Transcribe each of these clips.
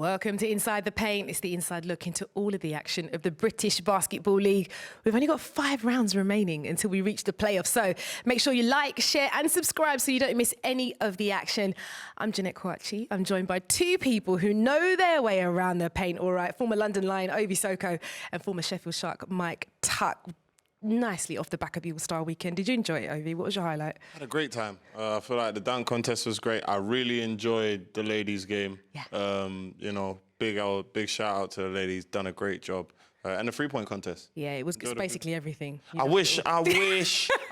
Welcome to Inside the Paint. It's the inside look into all of the action of the British Basketball League. We've only got 5 rounds remaining until we reach the playoffs. So make sure you like, share and subscribe so you don't miss any of the action. I'm Jeanette Kwakye. I'm joined by 2 people who know their way around the paint. All right, former London Lion Ovie Soko and former Sheffield Shark Mike Tuck. Nicely off the back of the All-Star weekend. Did you enjoy it, Ovie? What was your highlight? I had a great time. I feel like the dunk contest was great. I really enjoyed the ladies' game. Yeah. You know, big shout out to the ladies. Done a great job. And the 3-point contest. Yeah, it was basically everything. I wish the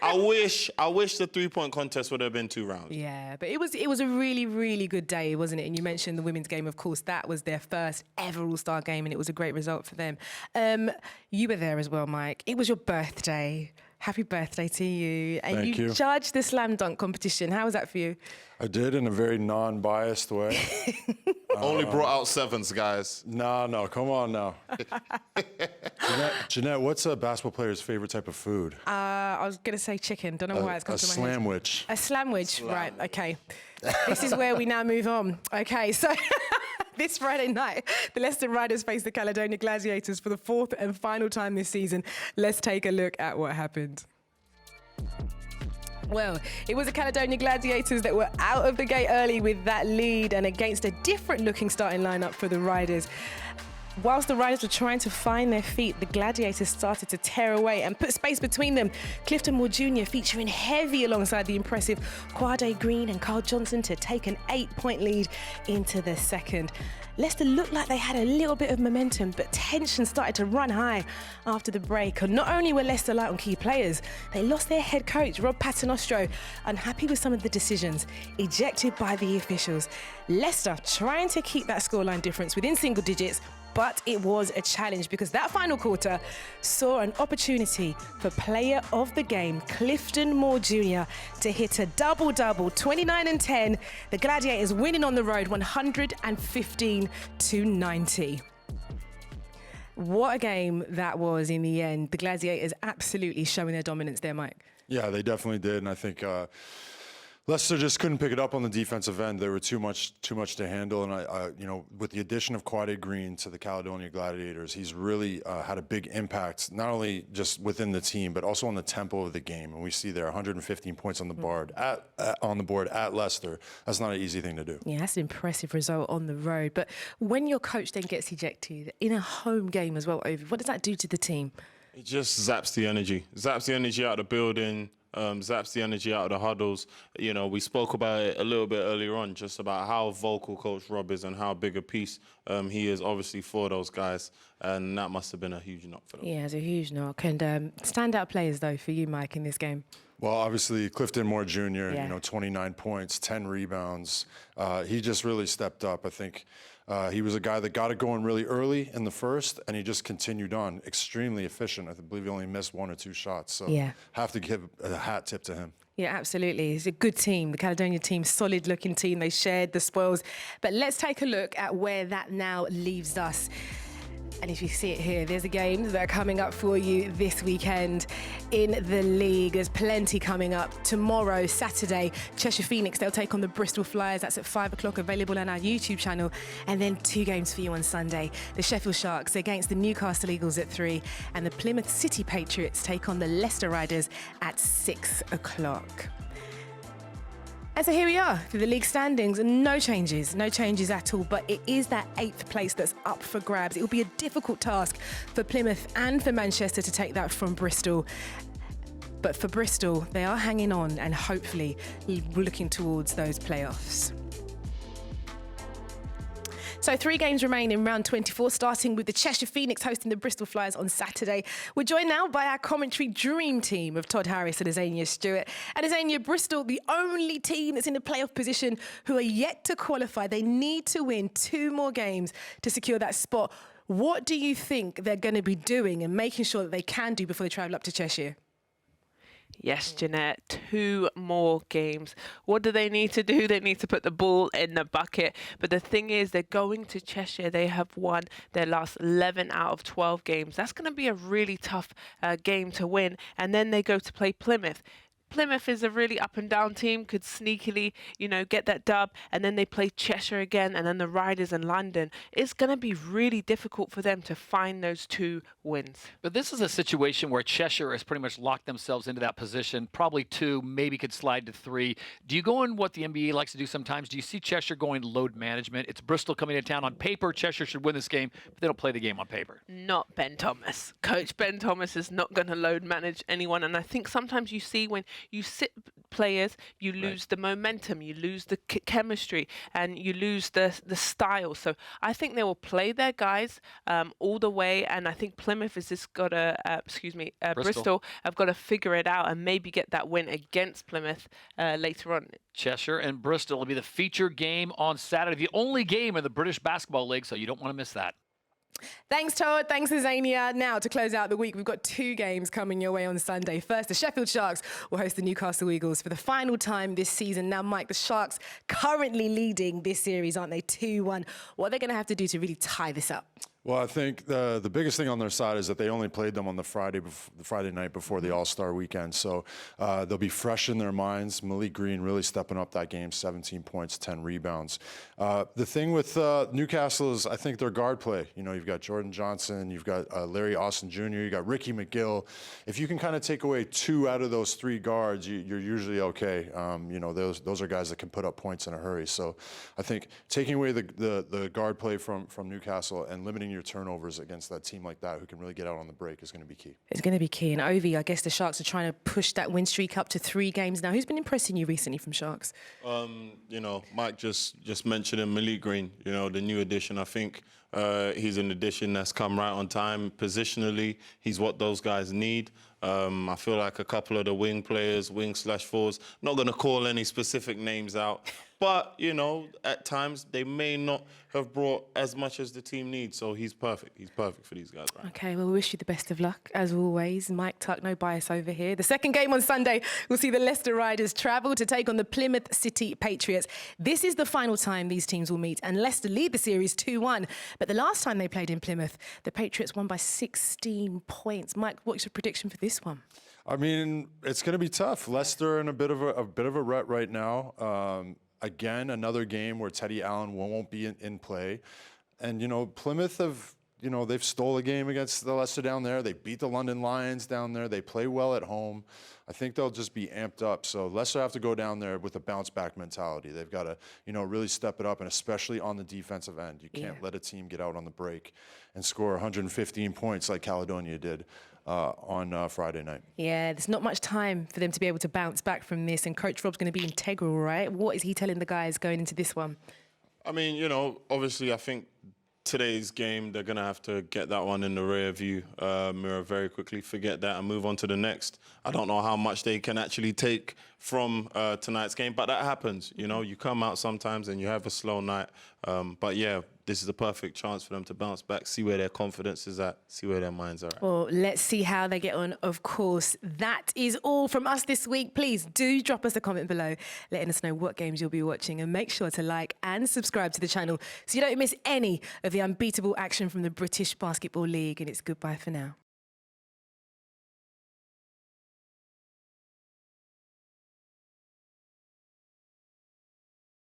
3-point contest would have been 2 rounds. Yeah, but it was a really, really good day, wasn't it? And you mentioned the women's game, of course. That was their first ever All-Star game, and it was a great result for them. You were there as well, Mike. It was your birthday. Happy birthday to you. And Thank you. Judged the slam dunk competition. How was that for you? I did, in a very non-biased way. Only brought out 7s, guys. No, come on now. Jeanette, what's a basketball player's favorite type of food? I was going to say chicken. Don't know why it's come to my head. A slamwich. A slamwich, right, okay. This is where we now move on. Okay, so this Friday night, the Leicester Riders face the Caledonia Gladiators for the 4th and final time this season. Let's take a look at what happened. Well, it was the Caledonia Gladiators that were out of the gate early with that lead and against a different looking starting lineup for the Riders. Whilst the Riders were trying to find their feet, the Gladiators started to tear away and put space between them. Clifton Moore Jr. featuring heavy alongside the impressive Quade Green and Carl Johnson to take an 8-point lead into the second. Leicester looked like they had a little bit of momentum, but tension started to run high after the break. And not only were Leicester light on key players, they lost their head coach, Rob Paternostro, unhappy with some of the decisions, ejected by the officials. Leicester trying to keep that scoreline difference within single digits, but it was a challenge because that final quarter saw an opportunity for player of the game, Clifton Moore Jr., to hit a double-double, 29 and 10. The Gladiators winning on the road, 115-90. What a game that was in the end. The Gladiators absolutely showing their dominance there, Mike. Yeah, they definitely did, and I think Leicester just couldn't pick it up on the defensive end. They were too much to handle, and you know, with the addition of Quade Green to the Caledonia Gladiators, he's really had a big impact, not only just within the team, but also on the tempo of the game. And we see there 115 points on the board at Leicester. That's not an easy thing to do. Yeah, that's an impressive result on the road. But when your coach then gets ejected in a home game as well, Ovie, what does that do to the team? It just zaps the energy. Zaps the energy out of the building. Zaps the energy out of the huddles. You know, we spoke about it a little bit earlier on, just about how vocal Coach Rob is and how big a piece he is, obviously, for those guys. And that must have been a huge knock for them. Yeah, it's a huge knock. And standout players, though, for you, Mike, in this game? Well, obviously, Clifton Moore Jr., Yeah. you know, 29 points, 10 rebounds. He just really stepped up. I think he was a guy that got it going really early in the first, and he just continued on. Extremely efficient. I believe he only missed 1 or 2 shots. So Yeah. have to give a hat tip to him. Yeah, absolutely. It's a good team. The Caledonia team, solid-looking team. They shared the spoils. But let's take a look at where that now leaves us. And if you see it here, there's the games that are coming up for you this weekend in the league. There's plenty coming up. Tomorrow, Saturday, Cheshire Phoenix, they'll take on the Bristol Flyers. That's at 5 o'clock, available on our YouTube channel. And then 2 games for you on Sunday. The Sheffield Sharks against the Newcastle Eagles at 3. And the Plymouth City Patriots take on the Leicester Riders at 6 o'clock. And so here we are for the league standings. No changes at all. But it is that 8th place that's up for grabs. It will be a difficult task for Plymouth and for Manchester to take that from Bristol. But for Bristol, they are hanging on and hopefully looking towards those playoffs. So 3 games remain in round 24, starting with the Cheshire Phoenix hosting the Bristol Flyers on Saturday. We're joined now by our commentary dream team of Todd Harris and Azania Stewart. And Azania, Bristol, the only team that's in the playoff position who are yet to qualify. They need to win 2 more games to secure that spot. What do you think they're going to be doing and making sure that they can do before they travel up to Cheshire? Yes, Jeanette, 2 more games. What do they need to do? They need to put the ball in the bucket. But the thing is, they're going to Cheshire. They have won their last 11 out of 12 games. That's going to be a really tough game to win. And then they go to play Plymouth. Plymouth is a really up and down team, could sneakily, get that dub, and then they play Cheshire again, and then the Riders in London. It's going to be really difficult for them to find those 2 wins. But this is a situation where Cheshire has pretty much locked themselves into that position, probably 2, maybe could slide to 3. Do you go in what the NBA likes to do sometimes? Do you see Cheshire going load management? It's Bristol coming to town. On paper, Cheshire should win this game, but they don't play the game on paper. Not Ben Thomas. Coach Ben Thomas is not going to load manage anyone, and I think sometimes you see when you sit players, you lose the momentum, you lose the chemistry, and you lose the style. So I think they will play their guys all the way, and I think Plymouth has just got to, Bristol have got to figure it out and maybe get that win against Plymouth later on. Cheshire and Bristol will be the feature game on Saturday, the only game in the British Basketball League, so you don't want to miss that. Thanks, Todd. Thanks, Azania. Now, to close out the week, we've got 2 games coming your way on Sunday. First, the Sheffield Sharks will host the Newcastle Eagles for the final time this season. Now, Mike, the Sharks currently leading this series, aren't they? 2-1. What are they going to have to do to really tie this up? Well, I think the biggest thing on their side is that they only played them on the Friday night before the All-Star weekend. So they'll be fresh in their minds. Malik Green really stepping up that game, 17 points, 10 rebounds. The thing with Newcastle is I think their guard play. You've got Jordan Johnson, you've got Larry Austin Jr., you've got Ricky McGill. If you can kind of take away 2 out of those 3 guards, you're usually okay. Those are guys that can put up points in a hurry. So I think taking away the guard play from Newcastle and limiting your turnovers against that team like that who can really get out on the break is going to be key. It's going to be key. And Ovie, I guess the Sharks are trying to push that win streak up to 3 games now. Who's been impressing you recently from Sharks? Mike just mentioned Malik Green, the new addition. I think he's an addition that's come right on time. Positionally, he's what those guys need. I feel like a couple of the wing players, wing/4s, not going to call any specific names out, but, at times they may not have brought as much as the team needs. So he's perfect. He's perfect for these guys, right? Okay, well, we wish you the best of luck, as always. Mike Tuck, no bias over here. The second game on Sunday, we'll see the Leicester Riders travel to take on the Plymouth City Patriots. This is the final time these teams will meet, and Leicester lead the series 2-1. But the last time they played in Plymouth, the Patriots won by 16 points. Mike, what's your prediction for this one? I mean, it's going to be tough. Leicester in a bit of a rut right now. Again, another game where Teddy Allen won't be in play. And, Plymouth they've stole a game against the Leicester down there. They beat the London Lions down there. They play well at home. I think they'll just be amped up. So Leicester have to go down there with a bounce-back mentality. They've got to, really step it up, and especially on the defensive end. You can't let a team get out on the break and score 115 points like Caledonia did on Friday night. Yeah, there's not much time for them to be able to bounce back from this, and Coach Rob's going to be integral, right? What is he telling the guys going into this one? I mean, obviously I think today's game, they're going to have to get that one in the rear view mirror very quickly, forget that and move on to the next. I don't know how much they can actually take from tonight's game, but that happens. You come out sometimes and you have a slow night. But yeah, this is a perfect chance for them to bounce back, see where their confidence is at, see where their minds are at. Well, let's see how they get on, of course. That is all from us this week. Please do drop us a comment below, letting us know what games you'll be watching, and make sure to like and subscribe to the channel so you don't miss any of the unbeatable action from the British Basketball League. And it's goodbye for now.